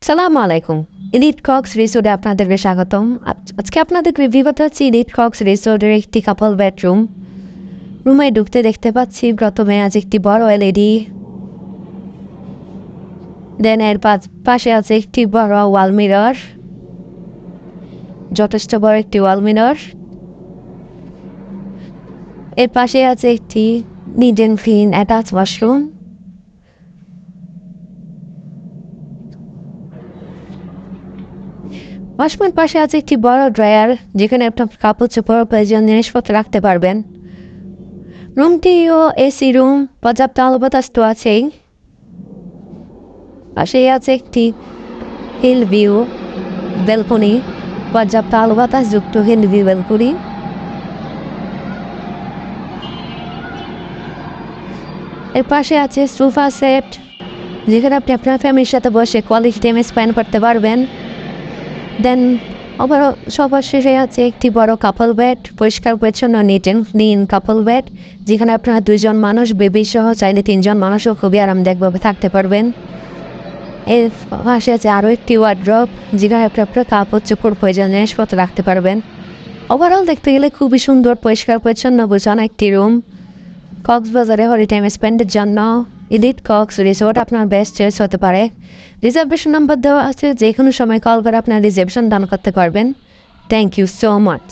সালামু আলাইকুম। Elite Cox রিসোর্টে আপনাদেরকে স্বাগতম। আজকে আপনাদের রিভিউ করতে হচ্ছে ইলিট কক্স রিসোর্টের একটি কাপল বেডরুম। রুমে ঢুকতে দেখতে পাচ্ছি প্রথমে আজ একটি বড় এলইডি, দেন এর পাশে আছে একটি বড় ওয়াল মিরর, যথেষ্ট বড় একটি ওয়াল মিরর। এর পাশে আছে একটি neat and clean attach washroom. ওয়াশরুমের পাশে আছে একটি বড় ড্রয়ার, যেখানে আপনার কাপড় চোপড় প্রয়োজন জিনিসপত্র রাখতে পারবেন। রুমটিও এসি রুম, পর্যাপ্ত আলো বাতাস তো আছেই। পাশেই আছে একটি হিল ভিউ ব্যালকনি, পর্যাপ্ত আলো বাতাস যুক্ত হিল ভিউ ব্যালকনি। এর পাশে আছে সোফা সেট, যেখানে আপনি আপনার ফ্যামিলির সাথে বসে কোয়ালিটি টাইম স্পেন্ড করতে পারবেন। দেন সবার শেষে আছে একটি বড় কাপল বেড, পরিষ্কার পরিচ্ছন্ন neat and clean couple bed, যেখানে আপনারা 2জন মানুষ বেবি সহ চাইলে 3জন মানুষও খুবই আরামদায়কভাবে থাকতে পারবেন। এর পাশে আছে আরও একটি ওয়ার্ড্রপ, যেখানে আপনি আপনার কাপড় চোপড় প্রয়োজন জিনিসপত্র রাখতে পারবেন। ওভারঅল দেখতে গেলে খুবই সুন্দর, পরিষ্কার পরিচ্ছন্ন গোছানো একটি রুম। কক্সবাজারে হলিডে টাইম স্পেন্ডের জন্য ইলিট কক্স রিসোর্ট আপনার বেস্ট চয়েস হতে পারে। রিজার্ভেশন নাম্বার দেওয়া আছে, যে কোনো সময় কল করে আপনার রিজার্ভেশন ডান করতে পারবেন। Thank you so much.